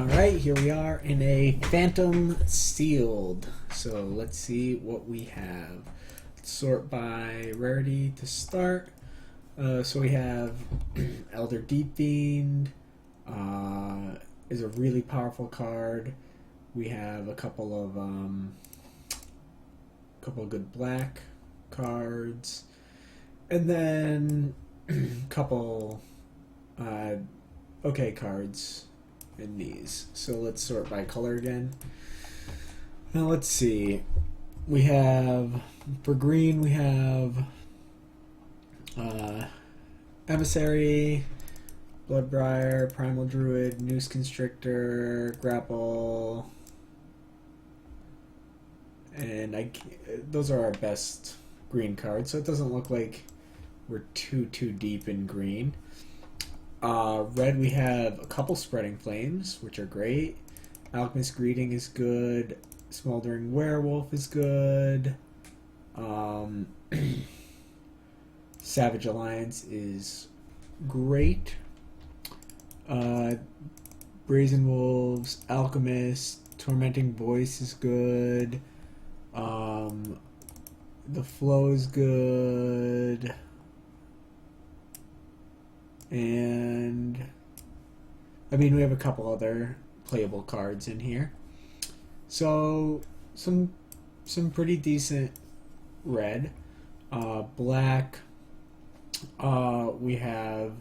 Alright, here we are in a Phantom Sealed. So let's see what we have. Let's sort by rarity to start. So we have Elder Deep Fiend is a really powerful card. We have a couple of good black cards, and then a couple okay cards in these. So let's sort by color again. Now let's see. We have, for green, we have Emissary, Bloodbriar, Primal Druid, Noose Constrictor, Grapple, and those are our best green cards, so it doesn't look like we're too deep in green. Red, we have a couple Spreading Flames, which are great. Alchemist Greeting is good. Smoldering Werewolf is good. Savage Alliance is great. Brazen Wolves, Alchemist, Tormenting Voice is good. The Flow is good. And I mean, we have a couple other playable cards in here. So some pretty decent red. Black, we have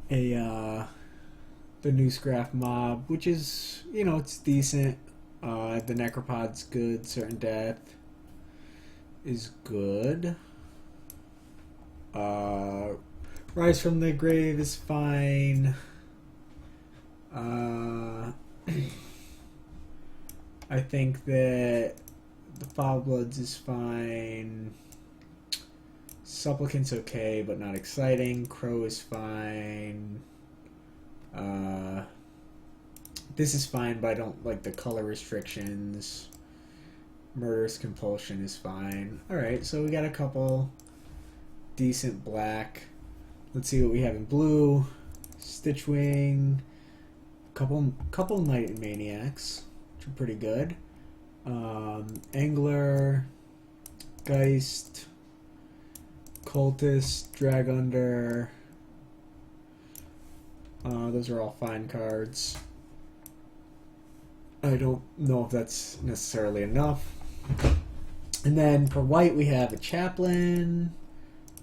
the Noosegraph Mob, which is, you know, it's decent. The Necropod's good. Certain Death is good. Rise from the Grave is fine. I think that the Foul Bloods is fine. Supplicant's okay, but not exciting. Crow is fine. This is fine, but I don't like the color restrictions. Murderous Compulsion is fine. Alright, so we got a couple decent black. Let's see what we have in blue. Stitchwing, couple Night Maniacs, which are pretty good. Angler, Geist, Cultist, Dragunder. Those are all fine cards. I don't know if that's necessarily enough. And then for white, we have a Chaplain.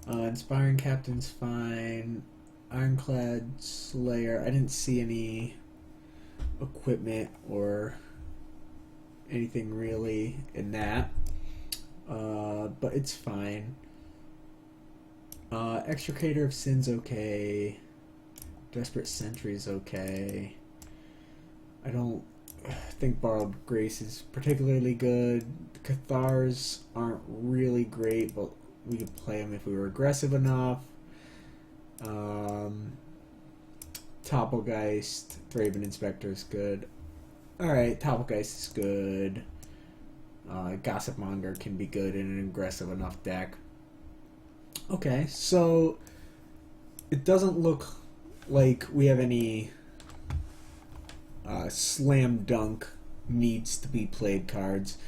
Inspiring Captain's fine. Ironclad Slayer. I didn't see any equipment or anything really in that. But it's fine. Extricator of Sin's okay. Desperate Sentry's okay. I don't think Borrowed Grace is particularly good. The Cathars aren't really great, but we could play them if we were aggressive enough. Topplegeist, Thraben Inspector is good. Alright, Topplegeist is good. Gossipmonger can be good in an aggressive enough deck. Okay, so it doesn't look like we have any slam dunk needs to be played cards.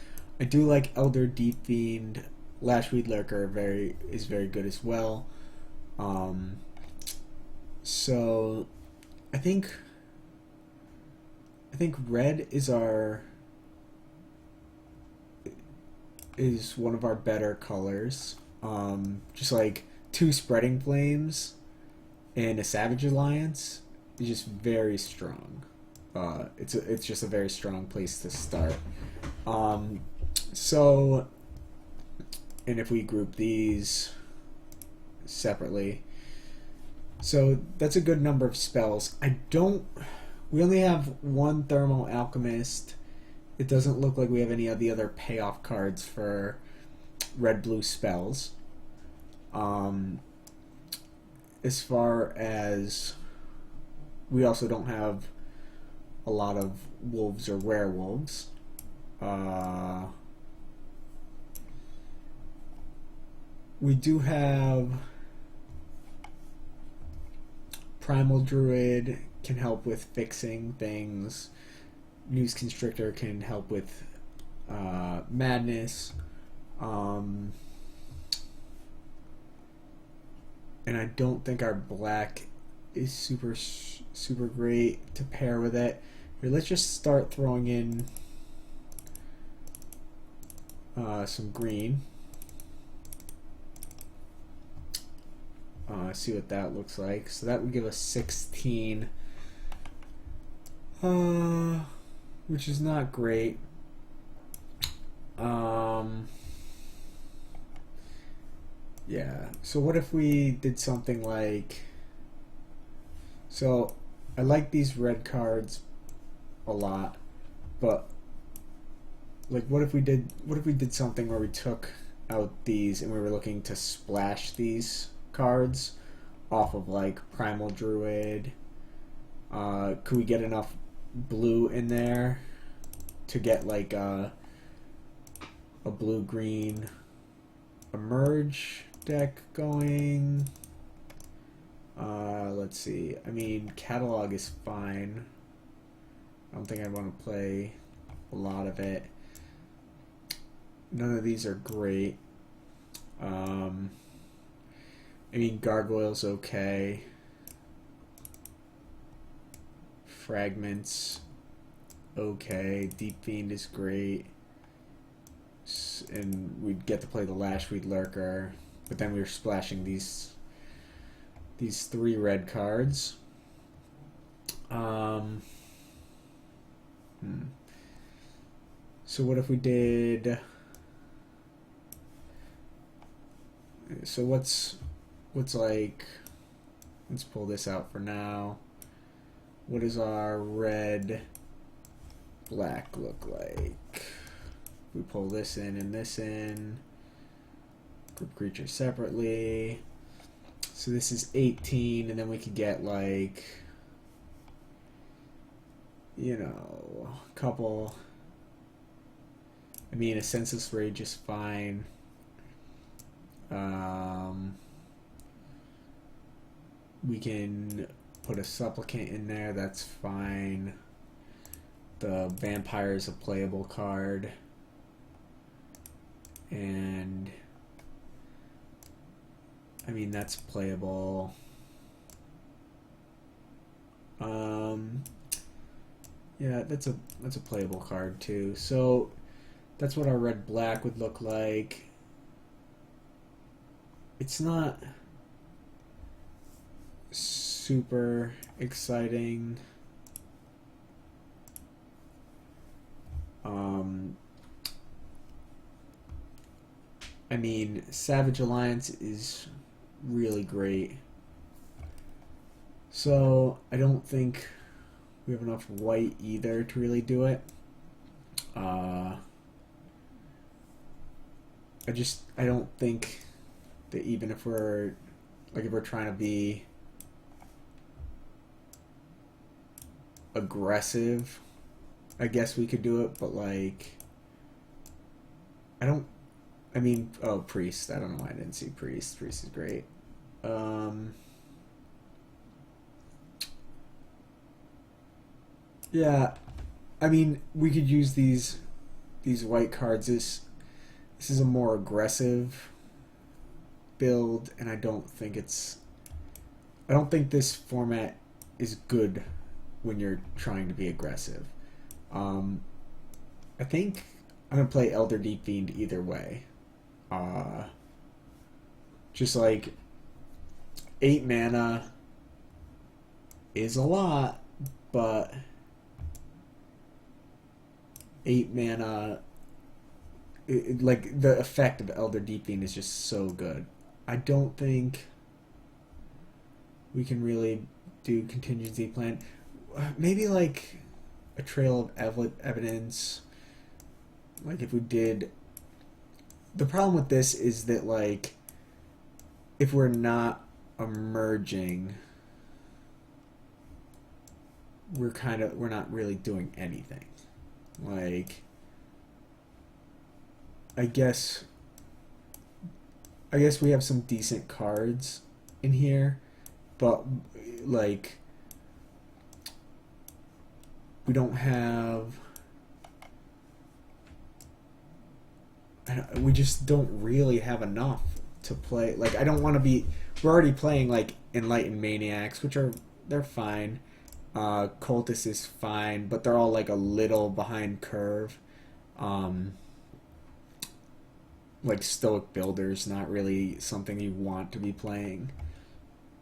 I do like Elder Deep Fiend. Lashweed Lurker is very good as well. So I think red is one of our better colors. Just like 2 Spreading Flames and a Savage Alliance is just very strong. It's just a very strong place to start. So, and if we group these separately, so that's a good number of spells. We only have 1 Thermal Alchemist. It doesn't look like we have any of the other payoff cards for red-blue spells. As far as, we also don't have a lot of wolves or werewolves. We do have Primal Druid, can help with fixing things. News Constrictor can help with madness. And I don't think our black is super great to pair with it. Here, let's just start throwing in some green. See what that looks like. So that would give us 16, which is not great. Yeah, so what if we did something like, so I like these red cards a lot, but like what if we did something where we took out these and we were looking to splash these cards off of like Primal Druid? Could we get enough blue in there to get like a blue-green emerge deck going? Let's see. I mean, catalog is fine. I don't think I'd want to play a lot of it. None of these are great. I mean, Gargoyle's okay. Fragments, okay. Deep Fiend is great. And we'd get to play the Lashweed Lurker, but then we were splashing these 3 red cards. So what if we did? So what's like? Let's pull this out for now. What does our red black look like? We pull this in and this in. Group creatures separately. So this is 18, and then we could get like, you know, a couple. I mean, a Senseless Rage is fine. We can put a Supplicant in there, that's fine. The Vampire is a playable card. And I mean, that's playable. Yeah, that's a playable card too. So that's what our red black would look like. It's not super exciting. I mean, Savage Alliance is really great. So I don't think we have enough white either to really do it. I don't think that even if we're trying to be aggressive, I guess we could do it, but like Priest. I don't know why I didn't see Priest. Priest is great. Yeah, I mean, we could use these white cards. This is a more aggressive build, and I don't think this format is good when you're trying to be aggressive. I think I'm gonna play Elder Deep Fiend either way. Just like 8 mana is a lot, but 8 mana, like the effect of Elder Deep Fiend is just so good. I don't think we can really do contingency plan. Maybe like a Trail of Evidence. Like if we did. The problem with this is that like if we're not emerging, we're not really doing anything. Like I guess we have some decent cards in here, but like we don't have. We just don't really have enough to play. Like, I don't want to be. We're already playing like Enlightened Maniacs, which they're fine. Cultist is fine, but they're all like a little behind curve. Like Stoic Builder's not really something you want to be playing.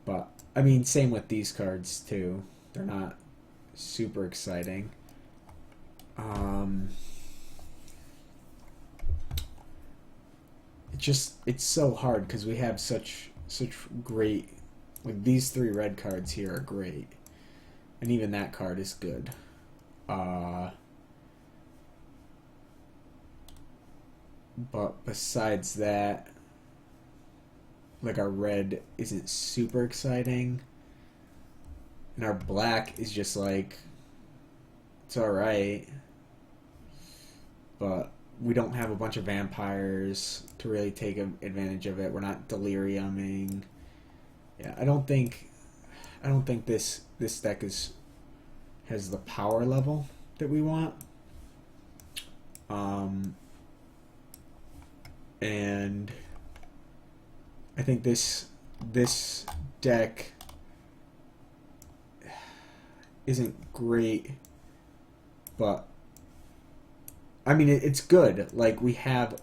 But I mean, same with these cards too. They're not super exciting. It's so hard because we have such great, like, these 3 red cards here are great, and even that card is good. But besides that, like, our red isn't super exciting, and our black is just like, it's alright, but we don't have a bunch of vampires to really take advantage of it. We're not deliriuming. Yeah, I don't think this deck has the power level that we want. And I think this deck isn't great, but I mean, it's good. Like, we have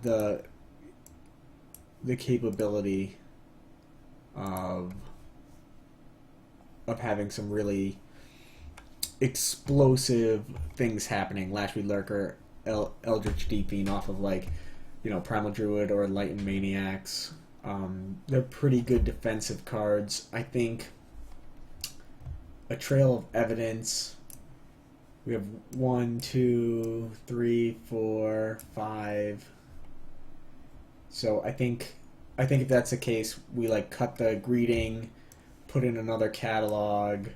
the capability of having some really explosive things happening. Lashby Lurker, Eldritch Deeping off of, like, you know, Primal Druid or Enlightened Maniacs. They're pretty good defensive cards. I think a Trail of Evidence. We have 1, 2, 3, 4, 5. So I think if that's the case, we like cut the greeting, put in another catalog.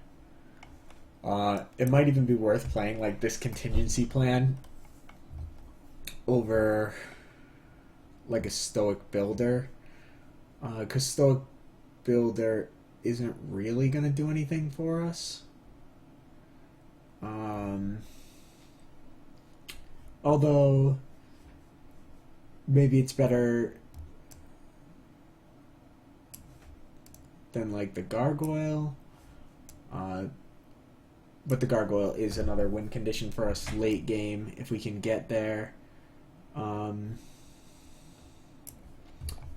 It might even be worth playing like this contingency plan over like a Stoic Builder, because Stoic Builder isn't really gonna do anything for us. Although maybe it's better than like the Gargoyle, but the Gargoyle is another win condition for us late game if we can get there.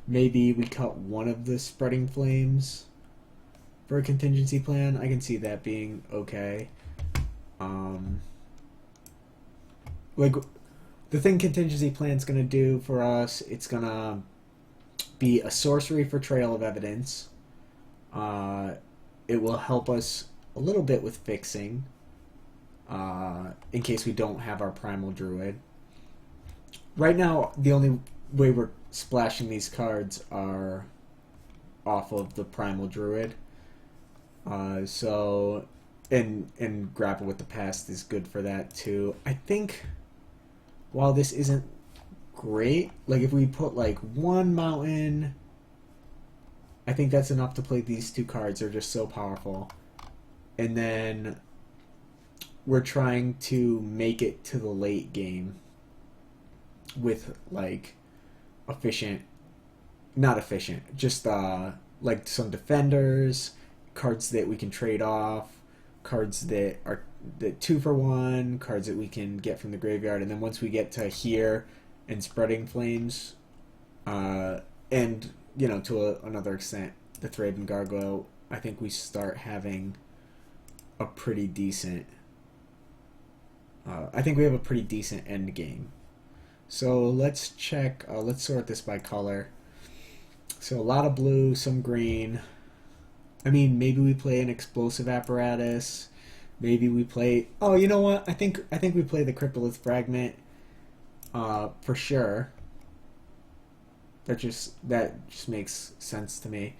Maybe we cut one of the Spreading Flames for a contingency plan. I can see that being okay. Like, the thing contingency plan's gonna do for us, it's gonna be a sorcery for Trail of Evidence. It will help us a little bit with fixing, in case we don't have our Primal Druid. Right now, the only way we're splashing these cards are off of the Primal Druid. So, and Grapple with the Past is good for that too. I think while this isn't great, like if we put like 1 mountain, I think that's enough to play these 2 cards. They're just so powerful. And then we're trying to make it to the late game with like not efficient, just like some defenders, cards that we can trade off, cards that are the 2-for-1, cards that we can get from the graveyard, and then once we get to here and Spreading Flames, and you know, to another extent, the Thraben Gargoyle, I think we start having a pretty decent. I think we have a pretty decent end game. So let's check. Let's sort this by color. So a lot of blue, some green. I mean, maybe we play an Explosive Apparatus. Maybe we play. Oh, you know what? I think we play the Cryptolith Fragment. For sure. That just makes sense to me.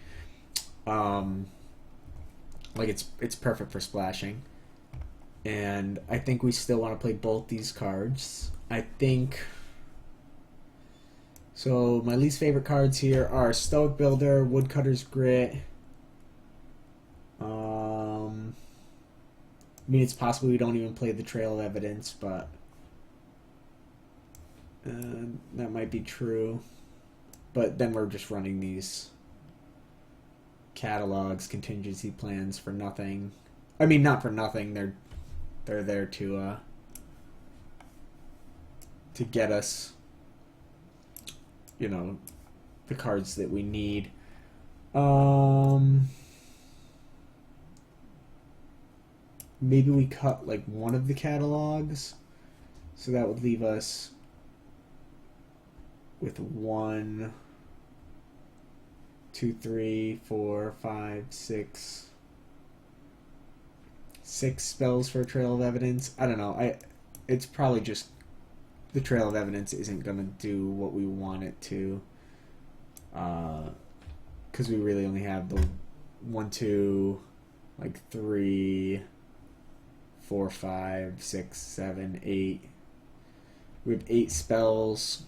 Like it's perfect for splashing. And I think we still want to play both these cards. I think. So my least favorite cards here are Stoic Builder, Woodcutter's Grit. I mean, it's possible we don't even play the trail of evidence, but that might be true. But then we're just running these catalogs, contingency plans for nothing. I mean, not for nothing. They're there to get us, you know, the cards that we need. Maybe we cut like one of the catalogs, so that would leave us with 1, 2, 3, 4, 5, 6 spells for a Trail of Evidence. I don't know. It's probably just the Trail of Evidence isn't gonna do what we want it to, because we really only have the 1, 2, like 3, 4, 5, 6, 7, 8. We have 8 spells,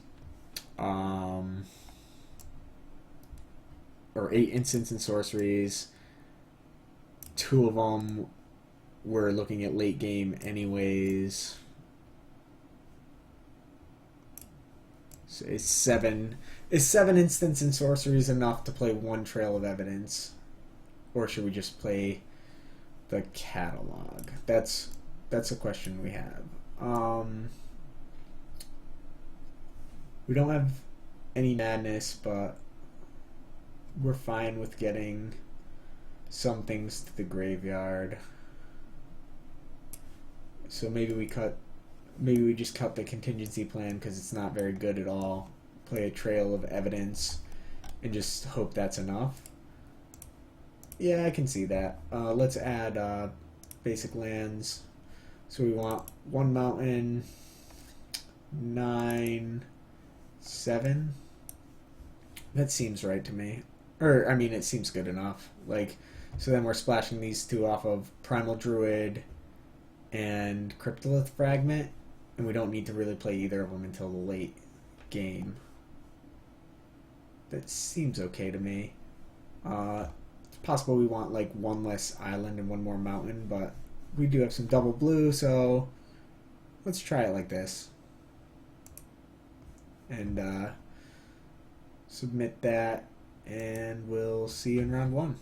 or 8 instants and sorceries. 2 of them we're looking at late game anyways. So is 7 instants and sorceries enough to play 1 Trail of Evidence, or should we just play the catalog? That's a question we have. We don't have any madness, but we're fine with getting some things to the graveyard. So maybe we just cut the contingency plan because it's not very good at all. Play a Trail of Evidence and just hope that's enough. Yeah, I can see that. Let's add basic lands. So we want 1 mountain, 9, 7. That seems right to me. Or, I mean, it seems good enough. Like, so then we're splashing these 2 off of Primal Druid and Cryptolith Fragment, and we don't need to really play either of them until the late game. That seems okay to me. It's possible we want like 1 less island and 1 more mountain, but we do have some double blue, so let's try it like this. And submit that, and we'll see you in round 1.